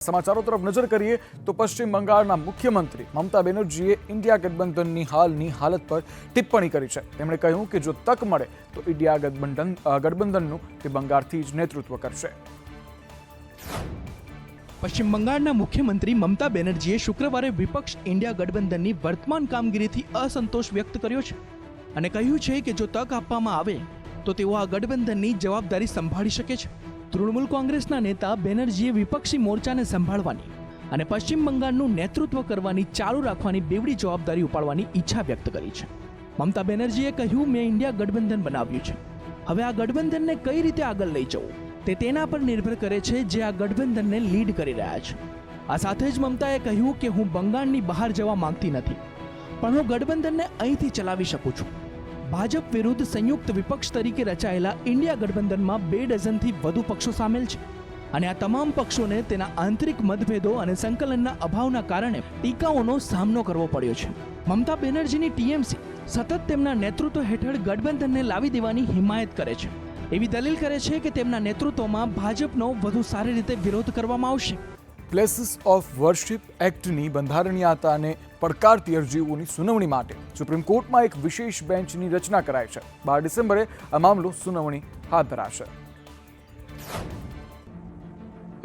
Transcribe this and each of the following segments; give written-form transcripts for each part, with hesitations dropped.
समाचारों तरफ नजर करिए तो पश्चिम बंगाળના મુખ્યમંત્રી મમતા બેનર્જીએ ઇન્ડિયા ગઠબંધનની હાલની હાલત પર ટિપ્પણી કરી છે। તેમણે કહ્યું કે જો તક મળે તો ઇન્ડિયા ગઠબંધનનું તે બંગાળથી જ નેતૃત્વ કરશે। પશ્ચિમ બંગાળના મુખ્યમંત્રી મમતા બેનર્જીએ શુક્રવારે વિપક્ષ ઇન્ડિયા ગઠબંધનની વર્તમાન કામગીરીથી અસંતોષ વ્યક્ત કર્યો છે અને કહ્યું છે કે જો તક આપવામાં આવે તો તેઓ આ ગઠબંધનની જવાબદારી સંભાળી શકે છે। તૃણમૂલ કોંગ્રેસના નેતા બેનર્જીએ વિપક્ષી મોરચાને સંભાળવાની અને પશ્ચિમ બંગાળનું નેતૃત્વ કરવાની ચાલુ રાખવાની બેવડી જવાબદારી ઉપાડવાની ઈચ્છા વ્યક્ત કરી છે। મમતા બેનર્જીએ કહ્યું, મેં ઇન્ડિયા ગઠબંધન બનાવ્યું છે, હવે આ ગઠબંધનને કઈ રીતે આગળ લઈ જવું તે તેના પર નિર્ભર કરે છે જે આ ગઠબંધનને લીડ કરી રહ્યા છે। આ સાથે જ મમતાએ કહ્યું કે હું બંગાળની બહાર જવા માંગતી નથી, પણ હું ગઠબંધનને અહીંથી ચલાવી શકું છું। ભાજપ વિરુદ્ધ સંયુક્ત વિપક્ષ તરીકે રચાયેલા ઇન્ડિયા ગઠબંધનમાં 2 ડઝનથી વધુ પક્ષો સામેલ છે અને આ તમામ પક્ષોને તેના આંતરિક મતભેદો અને સંકલનના અભાવના કારણે ટીકાઓનો સામનો કરવો પડ્યો છે। મમતા બેનર્જીની ટીએમસી સતત તેમના નેતૃત્વ હેઠળ ગઠબંધનને લાવી દેવાની હિમાયત કરે છે, એવી દલીલ કરે છે કે તેમના નેતૃત્વમાં ભાજપનો વધુ સારી રીતે વિરોધ કરવામાં આવશે। પ્લેસીસ ઓફ વર્શિપ એક્ટની બંધારણીયતાને પડકારતી અરજીઓની સુનાવણી માટે સુપ્રીમ કોર્ટમાં એક વિશેષ બેન્ચની રચના કરાઈ છે। 12 ડિસેમ્બરે આ મામલો સુનાવણી હાથ ધરાશે।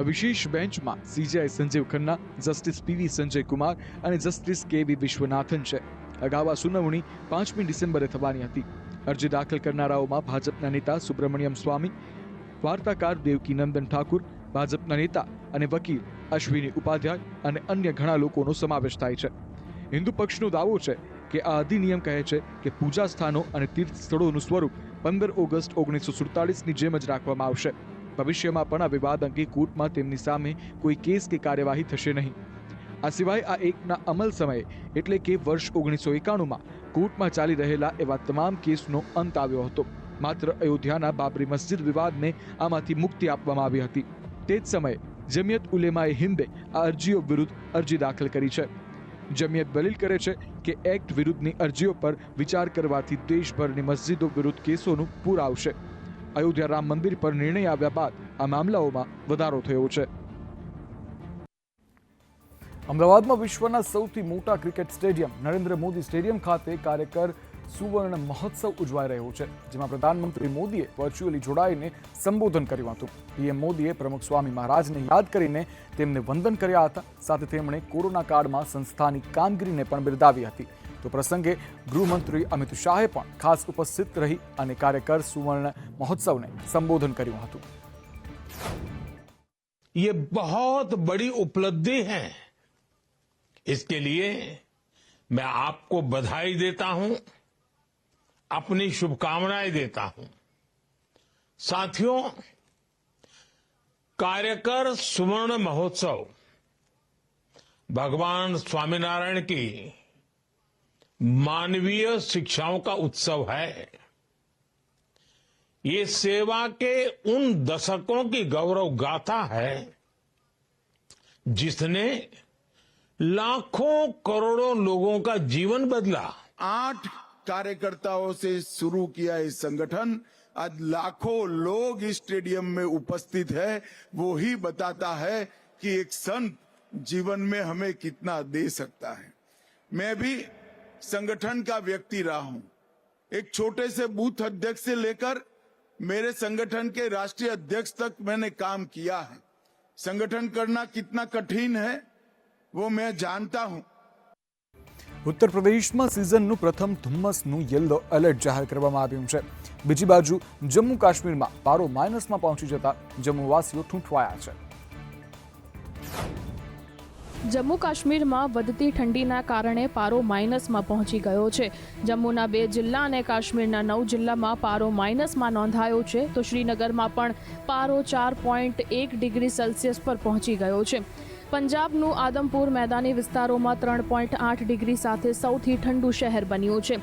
વિશેષ બેન્ચમાં CJI Sanjiv Khanna, justice PV Sanjay Kumar અને જસ્ટિસ કેવી વિશ્વનાથન છે। અગાઉ આ સુનાવણી 5મી ડિસેમ્બરે થવાની હતી। અરજી દાખલ કરનારાઓમાં ભાજપના નેતા સુબ્રમણ્યમ સ્વામી, વાર્તાકાર દેવકીનંદન ઠાકુર, ભાજપના નેતા અને વકીલ અશ્વિની ઉપાધ્યાય અને અન્ય ઘણા લોકોનો સમાવેશ થાય છે। હિન્દુ પક્ષનો દાવો છે કે આ અધિનિયમ કહે છે કે પૂજા સ્થાનો અને તીર્થ સ્થળોનું સ્વરૂપ 15 ઓગસ્ટ 1947ની જેમ જ રાખવામાં આવશે। ભવિષ્યમાં પણ આ વિવાદ અંગે કોર્ટમાં તેમની સામે કોઈ કેસ કે કાર્યવાહી થશે નહીં। આ સિવાય આ એકના અમલ સમયે એટલે કે વર્ષ 1991માં કોર્ટમાં ચાલી રહેલા એવા તમામ કેસનો અંત આવ્યો હતો। માત્ર અયોધ્યાના બાબરી મસ્જિદ વિવાદને આમાંથી મુક્તિ આપવામાં આવી હતી। તે જ સમયે જમિયત ઉલેમાએ હિન્દે આ અરજીઓ વિરુદ્ધ અરજી દાખલ કરી છે। જમિયત દલીલ કરે છે કે એક્ટ વિરુદ્ધની અરજીઓ પર વિચાર કરવાથી દેશભરની મસ્જિદો વિરુદ્ધ કેસોનું પૂર આવશે। અયોધ્યા રામ મંદિર પર નિર્ણય આવ્યા બાદ આ મામલાઓમાં વધારો થયો છે। અમદાવાદમાં વિશ્વના સૌથી મોટા cricket stadium Narendra Modi stadium ખાતે કાર્યકર સુવર્ણ મહોત્સવ ઉજવાઈ રહ્યો છે, જેમાં પ્રધાનમંત્રી મોદીએ વર્ચ્યુઅલી જોડાઈને સંબોધન કર્યું હતું। પીએમ મોદીએ પ્રમુખ સ્વામી મહારાજને યાદ કરીને તેમને વંદન કર્યા હતા। સાથે તેમણે કોરોના કાળમાં સંસ્થાની કામગીરીને પણ બિરદાવી હતી। તો પ્રસંગે ગૃહમંત્રી અમિત શાહે પણ ખાસ ઉપસ્થિત રહી અને કાર્યકર સુવર્ણ મહોત્સવને સંબોધન કર્યું હતું। ये बहुत बड़ी उपलब्धि है, इसके लिए मैं आपको बधाई देता हूं, अपनी शुभकामनाएं देता हूं। साथियों, कार्यकर सुवर्ण महोत्सव भगवान स्वामीनारायण की मानवीय शिक्षाओं का उत्सव है। ये सेवा के उन दशकों की गौरव गाथा है जिसने लाखों करोड़ों लोगों का जीवन बदला। 8 कार्यकर्ताओं से शुरू किया ये संगठन आज लाखों लोग इस स्टेडियम में उपस्थित है। वो ही बताता है कि एक संत जीवन में हमें कितना दे सकता है। मैं भी संगठन का व्यक्ति रहा हूं। एक छोटे से बूथ अध्यक्ष से लेकर मेरे संगठन के राष्ट्रीय अध्यक्ष तक मैंने काम किया है। संगठन करना कितना कठिन है वो मैं जानता हूं। ઉત્તર પ્રદેશમાં સિઝનનું પ્રથમ ધુમ્મસનું યલો એલર્ટ જાહેર કરવામાં આવ્યું છે। બીજી બાજુ જમ્મુ કાશ્મીરમાં પારો માઇનસમાં પહોંચી જતા જમ્મુવાસીઓ ઠૂંઠવાયા છે। જમ્મુ કાશ્મીરમાં વધતી ઠંડીના કારણે પારો માઇનસમાં પહોંચી ગયો છે। જમ્મુના 2 જિલ્લા અને કાશ્મીરના 9 જિલ્લામાં પારો માઇનસમાં નોંધાયો છે, તો શ્રીનગરમાં પણ પારો 4.1 ડિગ્રી સેલ્સિયસ પર પહોંચી ગયો છે। પંજાબનું આદમપુર મેદાની વિસ્તારોમાં 3.8 ડિગ્રી સાથે સૌથી ઠંડુ શહેર બન્યું છે।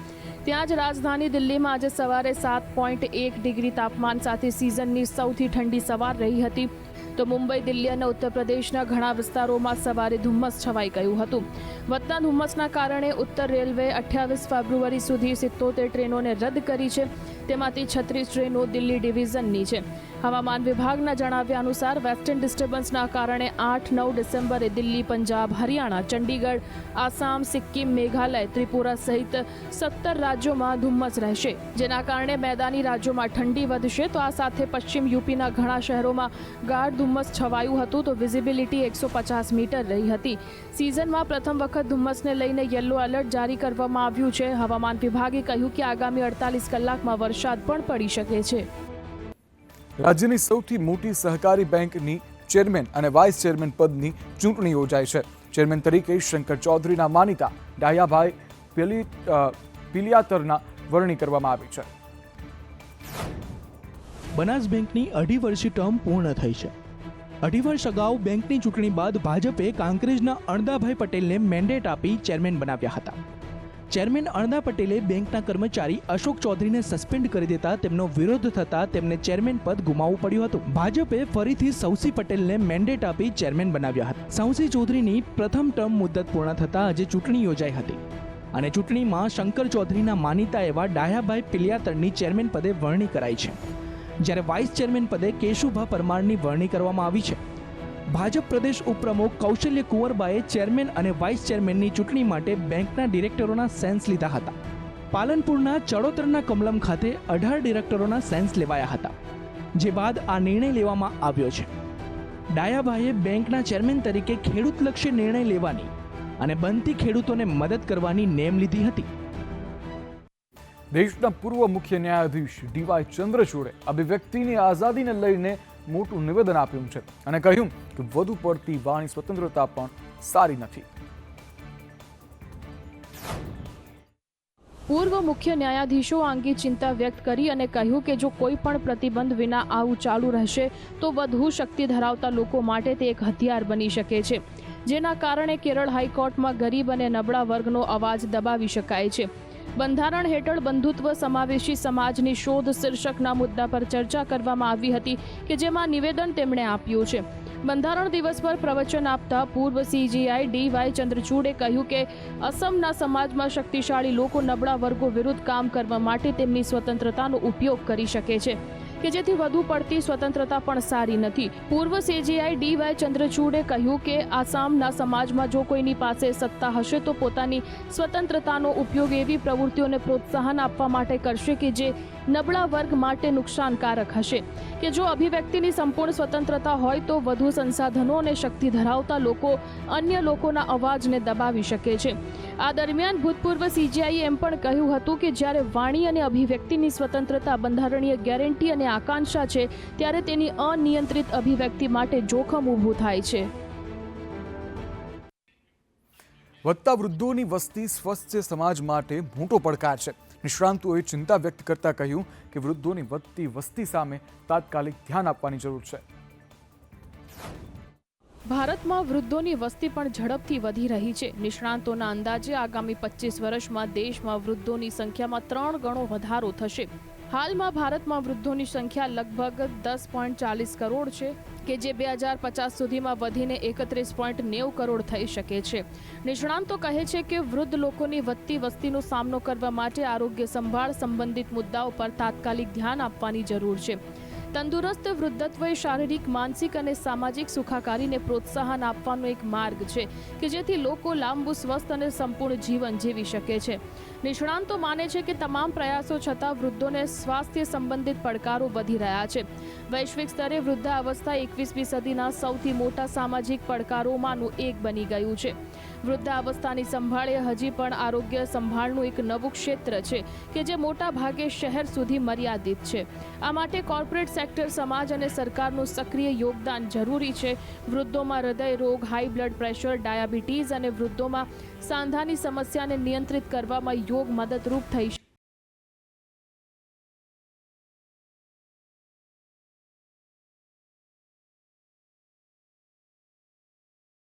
ત્યાં જ રાજધાની દિલ્હીમાં આજે સવારે 7.1 ડિગ્રી તાપમાન સાથે સિઝનની સૌથી ઠંડી સવાર રહી હતી। તો મુંબઈ, દિલ્હી અને ઉત્તર પ્રદેશના ઘણા વિસ્તારોમાં સવારે ધુમ્મસ છવાઈ ગયું હતું। વધતા ધુમ્મસના કારણે ઉત્તર રેલવે 28 ફેબ્રુઆરી સુધી 77 ટ્રેનોને રદ કરી છે। તેમાંથી 36 ટ્રેનો દિલ્હી ડિવિઝનની છે. હવામાન વિભાગના જણાવ્યા અનુસાર વેસ્ટર્ન ડિસ્ટર્બન્સના કારણે 8-9 ડિસેમ્બરે દિલ્હી, પંજાબ, હરિયાણા, ચંડીગઢ, આસામ, સિક્કિમ, મેઘાલય, ત્રિપુરા સહિત 17 રાજ્યોમાં ધુમ્મસ રહેશે, જેના કારણે મેદાની રાજ્યોમાં ઠંડી વધશે. તો આ સાથે પશ્ચિમ યુપીના ઘણા શહેરોમાં ગાઢ ધુમ્મસ છવાયું હતું, તો વિઝિબિલિટી 150 મીટર રહી હતી. સિઝનમાં પ્રથમ વખત ધુમ્મસને લઈને યલો એલર્ટ જારી કરવામાં આવ્યું છે. હવામાન વિભાગે કહ્યું કે આગામી 48 કલાકમાં વરસાદ પણ પડી શકે છે. રાજ્યની સૌથી મોટી સહકારી બેંકની ચેરમેન અને વાઇસ ચેરમેન પદની ચૂંટણી યોજાઈ છે. ચેરમેન તરીકે શંકર ચૌધરીના માનીતા ડાયાભાઈ પિલિયાતરના વરણી કરવામાં આવી છે. બનાસ બેંકની 2.5 વર્ષની ટર્મ પૂર્ણ થઈ છે. 2.5 વર્ષ અગાઉ બેંકની ચૂંટણી બાદ ભાજપે કાંકરેજના અણદાભાઈ પટેલને મેન્ડેટ આપી ચેરમેન બનાવ્યા હતા. ચેરમેન અણદા પટેલે બેંકના કર્મચારી અશોક ચૌધરીને સસ્પેન્ડ કરી દેતા તેમનો વિરોધ થતા તેમને ચેરમેન પદ ગુમાવવું પડ્યું હતું. ભાજપે ફરીથી સૌસી પટેલને મેન્ડેટ આપી ચેરમેન બનાવ્યા હતા. સૌસી ચૌધરીની પ્રથમ ટર્મ મુદ્દત પૂર્ણ થતા આજે ચૂંટણી યોજાઈ હતી અને ચૂંટણીમાં શંકર ચૌધરીના માનીતા એવા ડાયાભાઈ પિલિયાતરની ચેરમેન પદે વરણી કરાઈ છે, જ્યારે વાઇસ ચેરમેન પદે કેશુભા પરમારની વરણી કરવામાં આવી છે. ભાજપ પ્રદેશ ઉપપ્રમુખ કૌશલ્ય કુંવરબાએ ચેરમેન અને વાઇસ ચેરમેનની ચૂંટણી માટે બેંકના ડિરેક્ટરોના સેન્સ લીધા હતા. પાલનપુરના ચડોતરના કમલમ ખાતે 18 ડિરેક્ટરોના સેન્સ લેવાયા હતા, જે બાદ આ નિર્ણય લેવામાં આવ્યો છે. ડાયાભાઈએ બેંકના ચેરમેન તરીકે ખેડૂતલક્ષી નિર્ણય લેવાની અને બનતી ખેડૂતોને મદદ કરવાની નેમ લીધી હતી. દેશના પૂર્વ મુખ્ય ન્યાયાધીશ ડીવાય ચંદ્રચૂડે અભિવ્યક્તિની આઝાદીને લઈને મોટું નિવેદન આપ્યું છે અને કહ્યું કે વધુ પડતી વાણી સ્વતંત્રતા પણ સારી નથી. પૂર્વ મુખ્ય ન્યાયાધીશો અંગે ચિંતા વ્યક્ત કરી અને કહ્યું કે જો કોઈ પણ પ્રતિબંધ વિના આવું ચાલુ રહેશે તો વધુ શક્તિ ધરાવતા લોકો માટે તે એક હથિયાર બની શકે છે, જેના કારણે કેરળ હાઈકોર્ટમાં ગરીબ અને નબળા વર્ગનો અવાજ દબાવી શકાય છે. બંધારણ હેઠળ બંધુત્વ સમાવેશી સમાજની શોધ શીર્ષકના મુદ્દા પર ચર્ચા કરવામાં આવી હતી કે જેમાં નિવેદન તેમણે આપ્યું છે. બંધારણ દિવસ પર પ્રવચન આપતા પૂર્વ CJI ડીવાય ચંદ્રચૂડે કહ્યું કે અસમના સમાજમાં શક્તિશાળી લોકો નબળા વર્ગો વિરુદ્ધ કામ કરવા માટે તેમની સ્વતંત્રતાનો ઉપયોગ કરી શકે છે કે જેથી વધુ પડતી સ્વતંત્રતા પણ સારી નથી. પૂર્વ CJI ડીવાય ચંદ્રચૂડે કહ્યું કે આસામના સમાજમાં જો કોઈની પાસે સત્તા હશે તો પોતાની સ્વતંત્રતાનો ઉપયોગ એવી પ્રવૃત્તિઓને પ્રોત્સાહન આપવા માટે કરશે કે જે નબળા વર્ગ માટે નુકસાનકારક હશે, કે જો અભિવ્યક્તિની સંપૂર્ણ સ્વતંત્રતા હોય તો વધુ સંસાધનો અને શક્તિ ધરાવતા લોકો અન્ય લોકોના અવાજને દબાવી શકે છે. આ દરમિયાન ભૂતપૂર્વ CJIએ એમ પણ કહ્યું હતું કે જ્યારે વાણી અને અભિવ્યક્તિની સ્વતંત્રતા બંધારણીય ગેરંટી અને આકાંક્ષા છે ત્યારે તેની અનિયંત્રિત અભિવ્યક્તિ માટે જોખમ ઊભું થાય છે. વધતા વૃદ્ધોની વસ્તી સ્વસ્થ સમાજ માટે મોટો પડકાર છે. નિષ્ણાંતોએ ચિંતા વ્યક્ત કરતા કહ્યું કે વૃદ્ધોની વધતી વસ્તી સામે તાત્કાલિક ધ્યાન આપવાની જરૂર છે. ભારતમાં વૃદ્ધોની વસ્તી પણ ઝડપથી વધી રહી છે. નિષ્ણાંતોના અંદાજે આગામી 25 વર્ષમાં દેશમાં વૃદ્ધોની સંખ્યામાં 3 ગણો વધારો થશે. હાલમાં ભારતમાં વૃદ્ધોની સંખ્યા લગભગ 10.40 કરોડ છે કે જે 2050 સુધીમાં વધીને 31.90 કરોડ થઈ શકે છે. નિષ્ણાંતો કહે છે કે વૃદ્ધ લોકોની વધતી વસ્તીનો સામનો કરવા માટે આરોગ્ય સંભાળ સંબંધિત મુદ્દાઓ પર તાત્કાલિક ધ્યાન આપવાની જરૂર છે. તંદુરસ્ત વૃદ્ધત્વ એ શારીરિક, માનસિક અને સામાજિક સુખાકારીને પ્રોત્સાહન આપવાનો એક માર્ગ છે કે જેથી લોકો લાંબુ, સ્વસ્થ અને સંપૂર્ણ જીવન જીવી શકે છે. નિષ્ણાંતો માને છે કે તમામ પ્રયાસો છતાં વૃદ્ધોને સ્વાસ્થ્ય સંબંધિત પડકારો વધી રહ્યા છે. વૈશ્વિક સ્તરે વૃદ્ધાવસ્થા 21મી સદીના સૌથી મોટા સામાજિક પડકારોમાંનું એક બની ગયું છે. વૃદ્ધાવસ્થાની સંભાળ એ હજી પણ આરોગ્ય સંભાળનું એક નવું ક્ષેત્ર છે કે જે મોટા ભાગે શહેર સુધી મર્યાદિત છે. આ માટે કોર્પોરેટ સેક્ટર, સમાજ અને સરકારનું સક્રિય યોગદાન જરૂરી છે. વૃદ્ધોમાં હૃદય રોગ, હાઈ બ્લડ પ્રેશર, ડાયાબિટીઝ અને વૃદ્ધોમાં સાંધાની સમસ્યાને નિયંત્રિત કરવામાં યોગ મદદરૂપ થઈ